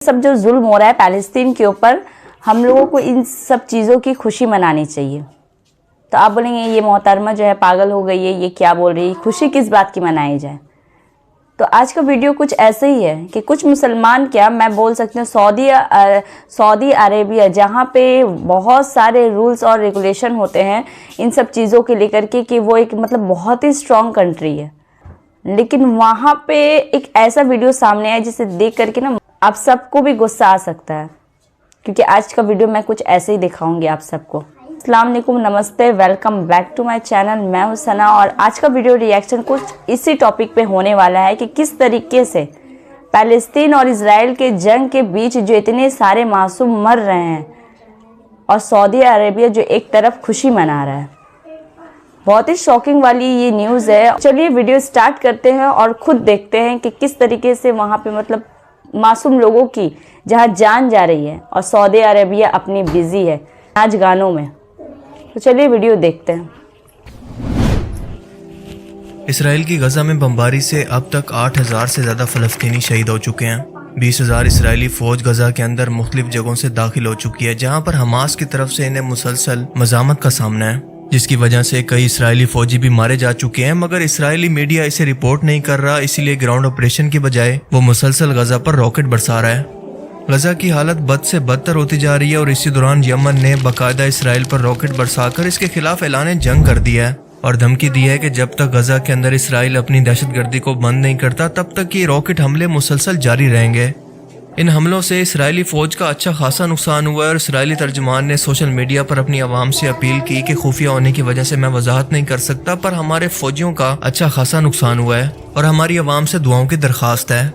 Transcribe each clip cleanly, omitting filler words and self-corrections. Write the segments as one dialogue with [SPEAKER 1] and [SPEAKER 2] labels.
[SPEAKER 1] सब जो जुल्म हो रहा है पैलेस्तीन के ऊपर, हम लोगों को इन सब चीज़ों की खुशी मनानी चाहिए। तो आप बोलेंगे ये मोहतरमा जो है पागल हो गई है, ये क्या बोल रही है, खुशी किस बात की मनाई जाए। तो आज का वीडियो कुछ ऐसे ही है कि कुछ मुसलमान, क्या मैं बोल सकती हूँ सऊदी अरेबिया, जहाँ पे बहुत सारे रूल्स और रेगुलेशन होते हैं इन सब चीज़ों के लेकर के, कि वो एक मतलब बहुत ही स्ट्रॉन्ग कंट्री है, लेकिन वहाँ पे एक ऐसा वीडियो सामने आया जिसे देख करके ना आप सबको भी गुस्सा आ सकता है, क्योंकि आज का वीडियो मैं कुछ ऐसे ही दिखाऊंगी आप सबको। अस्सलाम वालेकुम, नमस्ते, welcome back to my channel. मैं हूं सना और आज का वीडियो रिएक्शन कुछ इसी टॉपिक पे होने वाला है कि किस तरीके से पैलेस्तीन और इजराइल के जंग के बीच जो इतने सारे मासूम मर रहे हैं और सऊदी अरेबिया जो एक तरफ खुशी मना रहा है। बहुत ही शॉकिंग वाली ये न्यूज़ है। चलिए वीडियो स्टार्ट करते हैं और खुद देखते हैं कि किस तरीके से वहाँ पे मतलब मासूम लोगों की जहाँ जान जा रही है और सऊदी अरेबिया अपनी बिजी है नाच गानों में। तो चलिए वीडियो देखते हैं।
[SPEAKER 2] इसराइल की गजा में बमबारी से अब तक 8,000 से ज़्यादा फ़लस्तीनी शहीद हो चुके हैं। 20,000 इसराइली फ़ौज गजा के अंदर मुख्तलिफ जगहों से दाखिल हो चुकी है, जहां पर हमास की तरफ से इन्हें मुसलसल मज़ामत का सामना है, जिसकी वजह से कई इसराइली फौजी भी मारे जा चुके हैं। मगर इसराइली मीडिया इसे रिपोर्ट नहीं कर रहा, इसीलिए ग्राउंड ऑपरेशन की बजाय वो मुसलसल गजा पर रॉकेट बरसा रहा है। गजा की हालत बद से बदतर होती जा रही है और इसी दौरान यमन ने बाकायदा इसराइल पर रॉकेट बरसाकर इसके खिलाफ ऐलान जंग कर दिया है और धमकी दी है कि जब तक गजा के अंदर इसराइल अपनी दहशतगर्दी को बंद नहीं करता तब तक ये रॉकेट हमले मुसलसल जारी रहेंगे। इन हमलों से इसराइली फौज का अच्छा खासा नुकसान हुआ है और इसराइली तर्जुमान ने सोशल मीडिया पर अपनी आवाम से अपील की कि खुफिया होने की वजह से मैं वजाहत नहीं कर सकता, पर हमारे फौजियों का अच्छा खासा नुकसान हुआ है और हमारी आवाम से दुआओं की दरखास्त है।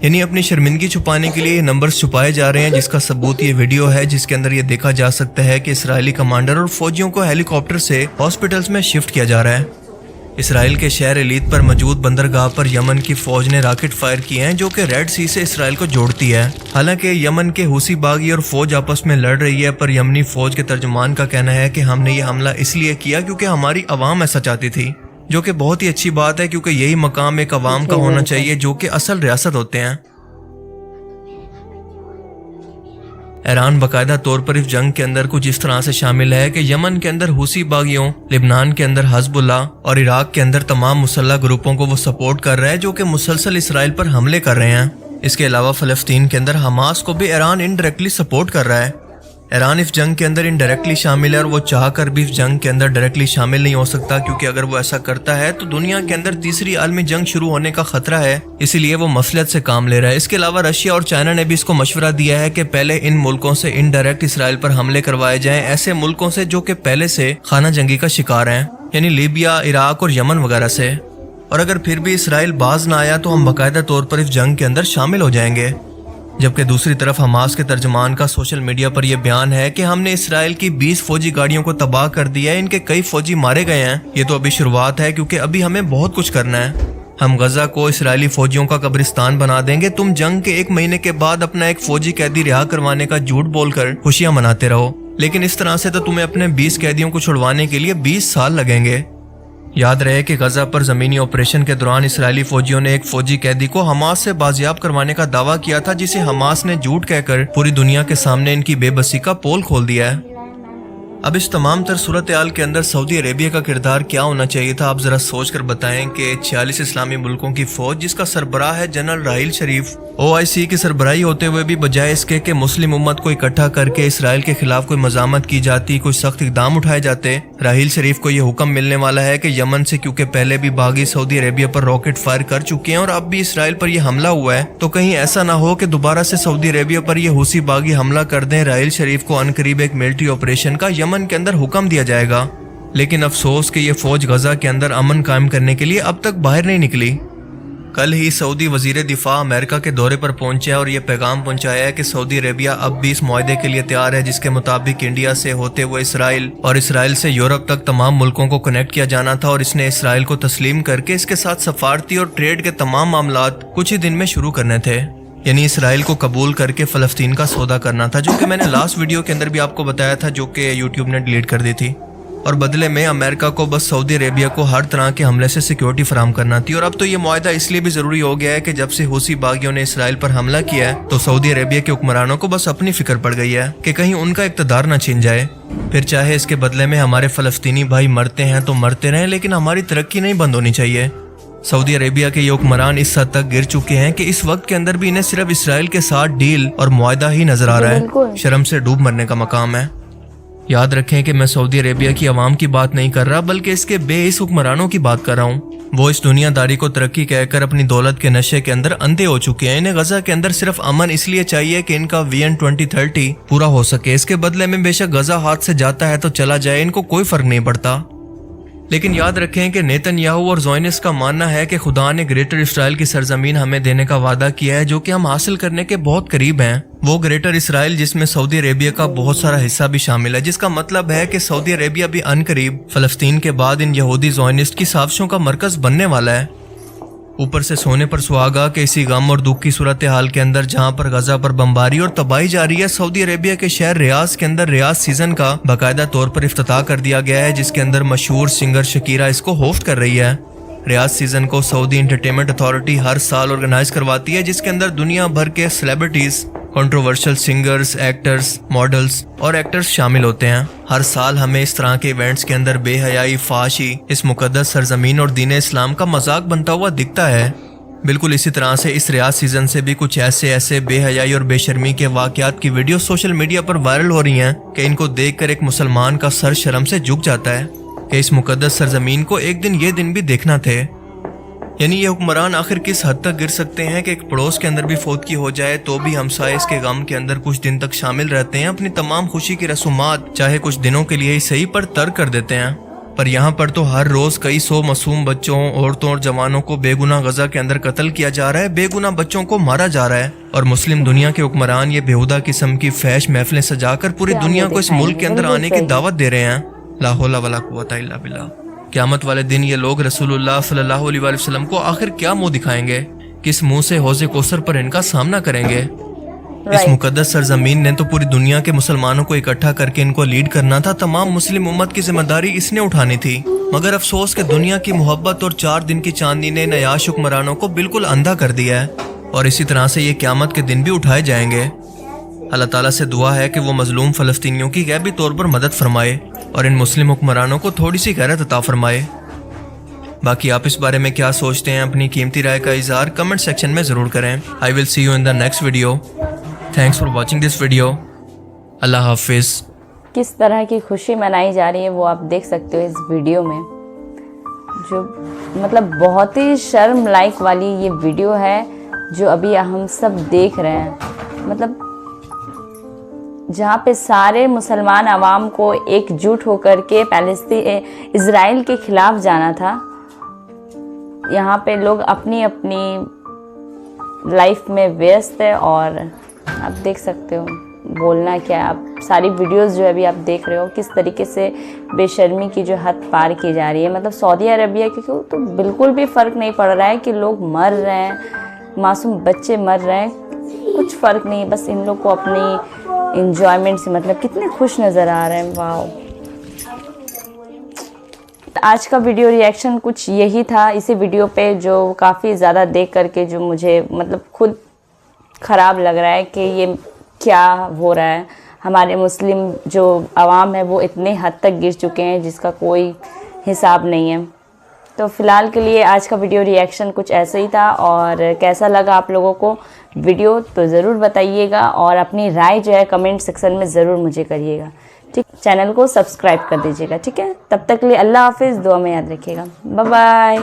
[SPEAKER 2] यानी अपनी शर्मिंदगी छुपाने के लिए ये नंबर्स छुपाए जा रहे हैं, जिसका सबूत ये वीडियो है जिसके अंदर ये देखा जा सकता है कि इसराइली कमांडर और फौजियों को हेलीकॉप्टर से हॉस्पिटल्स में शिफ्ट किया जा रहा है। इसराइल के शहर एलीत पर मौजूद बंदरगाह पर यमन की फौज ने रॉकेट फायर किए हैं, जो कि रेड सी से इसराइल को जोड़ती है। हालांकि यमन के हुसी बागी और फौज आपस में लड़ रही है, पर यमनी फौज के तर्जुमान का कहना है कि हमने ये हमला इसलिए किया क्योंकि हमारी आवाम ऐसा चाहती थी, जो कि बहुत ही अच्छी बात है, क्योंकि यही मकाम एक अवाम का होना चाहिए जो कि असल रियासत होते हैं। ईरान बाकायदा तौर पर इस जंग के अंदर कुछ इस तरह से शामिल है कि यमन के अंदर हुसी बागियों, लिबनान के अंदर हिजबुल्लाह और इराक के अंदर तमाम मुसल्लह ग्रुपों को वो सपोर्ट कर रहा है जो कि मुसलसल इसराइल पर हमले कर रहे हैं। इसके अलावा फ़लस्तीन के अंदर हमास को भी ईरान इनडायरेक्टली सपोर्ट कर रहा है। ईरान इस जंग के अंदर इनडायरेक्टली शामिल है और वो चाह कर भी इस जंग के अंदर डायरेक्टली शामिल नहीं हो सकता, क्योंकि अगर वो ऐसा करता है तो दुनिया के अंदर तीसरी आलमी जंग शुरू होने का खतरा है, इसीलिए वो मसलियत से काम ले रहा है। इसके अलावा रशिया और चाइना ने भी इसको मशवरा दिया है कि पहले इन मुल्कों से इनडायरेक्ट इसराइल पर हमले करवाए जाएं, ऐसे मुल्कों से जो कि पहले से खाना जंगी का शिकार हैं, यानी लीबिया, इराक और यमन वगैरह से। और अगर फिर भी इसराइल बाज ना आया तो हम बाकायदा तौर पर इस जंग के अंदर शामिल हो जाएंगे। जबकि दूसरी तरफ हमास के तर्जुमान का सोशल मीडिया पर यह बयान है कि हमने इसराइल की 20 फौजी गाड़ियों को तबाह कर दिया है, इनके कई फौजी मारे गए हैं। ये तो अभी शुरुआत है, क्योंकि अभी हमें बहुत कुछ करना है। हम गजा को इसराइली फौजियों का कब्रिस्तान बना देंगे। तुम जंग के 1 महीने के बाद अपना एक फौजी कैदी रिहा करवाने का झूठ बोलकर खुशियां मनाते रहो, लेकिन इस तरह से तो तुम्हें अपने 20 कैदियों को छुड़वाने के लिए 20 साल लगेंगे। याद रहे कि गजा पर जमीनी ऑपरेशन के दौरान इसराइली फौजियों ने एक फौजी कैदी को हमास से बाजियाब करवाने का दावा किया था, जिसे हमास ने झूठ कहकर पूरी दुनिया के सामने इनकी बेबसी का पोल खोल दिया है। अब इस तमाम तर सूरत हाल के अंदर सऊदी अरेबिया का किरदार क्या होना चाहिए था, आप जरा सोच कर बताएं कि 46 इस्लामी मुल्कों की फौज, जिसका सरबराह है जनरल राहील शरीफ, OIC की सरबराही होते हुए भी बजाय इसके कि मुस्लिम उम्मत को इकट्ठा करके इसराइल के खिलाफ कोई मजामत की जाती, कोई सख्त इकदाम उठाए जाते, राहील शरीफ को यह हुक्म मिलने वाला है कि यमन से, क्योंकि पहले भी बागी सऊदी अरेबिया पर रॉकेट फायर कर चुके हैं और अब भी इसराइल पर यह हमला हुआ है, तो कहीं ऐसा ना हो कि दोबारा से सऊदी अरेबिया पर यह हुसी बागी हमला कर दें। राहील शरीफ को अनकरीब एक मिलिट्री ऑपरेशन का यमन के अंदर हुक्म दिया जाएगा। लेकिन अफसोस कि यह फौज गजा के अंदर अमन कायम करने के लिए अब तक बाहर नहीं निकली। कल ही सऊदी वजीर दिफा अमेरिका के दौरे पर पहुंचे और यह पैगाम पहुंचाया है कि सऊदी अरेबिया अब भी इस मुआहदे के लिए तैयार है, जिसके मुताबिक इंडिया से होते हुए इसराइल और इसराइल से यूरोप तक तमाम मुल्कों को कनेक्ट किया जाना था, और इसने इसराइल को तस्लीम करके इसके साथ सफारती और ट्रेड के तमाम मामलात कुछ ही दिन में शुरू करने थे। यानी इसराइल को कबूल करके फ़लस्तीन का सौदा करना था, जो कि मैंने लास्ट वीडियो के अंदर भी आपको बताया था, जो कि यूट्यूब ने डिलीट कर दी थी। और बदले में अमेरिका को बस सऊदी अरेबिया को हर तरह के हमले से सिक्योरिटी फराहम करना थी। और अब तो ये मुआहदा इसलिए भी जरूरी हो गया है कि जब से हूसी बागियों ने इसराइल पर हमला किया है तो सऊदी अरेबिया के हुक्मरानों को बस अपनी फिक्र पड़ गई है कि कहीं उनका इक़्तिदार न छिन जाए। फिर चाहे इसके बदले में हमारे फलस्तीनी भाई मरते हैं तो मरते रहें, लेकिन हमारी तरक्की नहीं बंद होनी चाहिए। सऊदी अरेबिया के ये हुक्मरान इस हद तक गिर चुके हैं कि इस वक्त के अंदर भी इन्हें सिर्फ इसराइल के साथ डील और मुआहदा ही नजर आ रहा है। शर्म से डूब मरने का मकाम है। याद रखें कि मैं सऊदी अरेबिया की आवाम की बात नहीं कर रहा, बल्कि इसके बेइस हुक्मरानों की बात कर रहा हूँ। वो इस दुनियादारी को तरक्की कहकर अपनी दौलत के नशे के अंदर अंधे हो चुके हैं। इन्हें गजा के अंदर सिर्फ अमन इसलिए चाहिए कि इनका विजन 2030 पूरा हो सके। इसके बदले में बेशक गजा हाथ से जाता है तो चला जाए, इनको कोई फर्क नहीं पड़ता। लेकिन याद रखें कि नेतन्याहू और ज़ोयनिस्ट का मानना है कि खुदा ने ग्रेटर इसराइल की सरजमीन हमें देने का वादा किया है, जो कि हम हासिल करने के बहुत करीब हैं। वो ग्रेटर इसराइल जिसमें सऊदी अरेबिया का बहुत सारा हिस्सा भी शामिल है, जिसका मतलब है कि सऊदी अरेबिया भी अनकरीब फलस्तीन के बाद इन यहूदी ज़ोयनिस्ट की साजिशों का मरकज बनने वाला है। ऊपर से सोने पर सुहागा कि इसी गम और दुख की सूरत हाल के अंदर जहां पर गजा पर बमबारी और तबाही जारी है, सऊदी अरेबिया के शहर रियाज के अंदर रियाज सीजन का बाकायदा तौर पर इफ्तिताह कर दिया गया है, जिसके अंदर मशहूर सिंगर शकीरा इसको होस्ट कर रही है। रियाज सीजन को सऊदी एंटरटेनमेंट अथॉरिटी हर साल ऑर्गेनाइज करवाती है, जिसके अंदर दुनिया भर के celebrities, controversial singers, actors, models और एक्टर्स शामिल होते हैं। हर साल हमें इस तरह के इवेंट्स के अंदर बेहयाई, फाशी, इस मुकद्दस सरजमीन और दीन इस्लाम का मजाक बनता हुआ दिखता है। बिल्कुल इसी तरह से इस रियाज सीजन से भी कुछ ऐसे बेहयाई और बेशर्मी के वाकयात की वीडियो सोशल मीडिया पर वायरल हो रही हैं कि इनको देखकर एक मुसलमान का सर शर्म से झुक जाता है कि इस मुकद्दस सरजमीन को एक दिन ये दिन भी देखना थे। यानी ये हुक्मरान आखिर किस हद तक गिर सकते हैं कि एक पड़ोस के अंदर भी फौतगी हो जाए तो भी हमसाये इसके गम के अंदर कुछ दिन तक शामिल रहते हैं, अपनी तमाम खुशी की रसूमात चाहे कुछ दिनों के लिए ही सही पर तर्क कर देते हैं। पर यहाँ पर तो हर रोज कई सौ मासूम बच्चों, औरतों और जवानों को बेगुनाह गजा के अंदर कत्ल किया जा रहा है, बेगुनाह बच्चों को मारा जा रहा है। और मुस्लिम दुनिया के हुक्मरान ये बेहुदा किस्म की फैश महफिलें सजाकर पूरी दुनिया को इस मुल्क के अंदर आने की दावत दे रहे हैं। ला हौला वला कुव्वता इल्ला बिल्लाह। क़यामत वाले दिन ये लोग रसूलुल्लाह सल्लल्लाहु अलैहि वसल्लम को आखिर क्या मुंह दिखाएंगे, किस मुंह से हौज़े कौसर पर इनका सामना करेंगे। इस मुकद्दस सरजमीन ने तो पूरी दुनिया के मुसलमानों को इकट्ठा करके इनको लीड करना था, तमाम मुस्लिम उम्मत की जिम्मेदारी इसने उठानी थी। मगर अफसोस के दुनिया की मोहब्बत और 4 दिन की चांदनी ने नयाश हुक्मरानों को बिल्कुल अंधा कर दिया है। और इसी तरह से ये क़यामत के दिन भी उठाए जाएंगे। अल्लाह ताला से दुआ है कि वो मजलूम फ़लस्तीनियों की गैबी तौर पर मदद फरमाए और इन मुस्लिम हुक्मरानों को थोड़ी सी गैरत अता फरमाए। बाकी आप इस बारे में क्या सोचते हैं, अपनी कीमती राय का इजहार कमेंट सेक्शन में ज़रूर करें। I will see you in the next video. Thanks for watching this video. अल्लाह हाफिज़।
[SPEAKER 1] किस तरह की खुशी मनाई जा रही है वो आप देख सकते हो इस वीडियो में, जो मतलब बहुत ही शर्म लायक वाली ये वीडियो है जो अभी हम सब देख रहे हैं। मतलब जहाँ पे सारे मुसलमान आवाम को एकजुट होकर के इज़राइल के खिलाफ जाना था, यहाँ पे लोग अपनी अपनी लाइफ में व्यस्त है। और आप देख सकते हो, बोलना क्या है, आप सारी वीडियोस जो अभी आप देख रहे हो किस तरीके से बेशर्मी की जो हद पार की जा रही है। मतलब सऊदी अरबिया के तो बिल्कुल भी फ़र्क नहीं पड़ रहा है कि लोग मर रहे हैं, मासूम बच्चे मर रहे हैं, कुछ फ़र्क नहीं। बस इन लोग को अपनी इंजॉयमेंट से मतलब कितने खुश नज़र आ रहे हैं। वाह, आज का वीडियो रिएक्शन कुछ यही था। इसी वीडियो पे जो काफ़ी ज़्यादा देख करके जो मुझे मतलब खुद ख़राब लग रहा है कि ये क्या हो रहा है। हमारे मुस्लिम जो आवाम है वो इतने हद तक गिर चुके हैं जिसका कोई हिसाब नहीं है। तो फ़िलहाल के लिए आज का वीडियो रिएक्शन कुछ ऐसा ही था। और कैसा लगा आप लोगों को वीडियो तो ज़रूर बताइएगा और अपनी राय जो है कमेंट सेक्शन में ज़रूर मुझे करिएगा। ठीक, चैनल को सब्सक्राइब कर दीजिएगा। ठीक है, तब तक के लिए अल्लाह हाफिज़। दुआ में याद रखिएगा। Bye bye.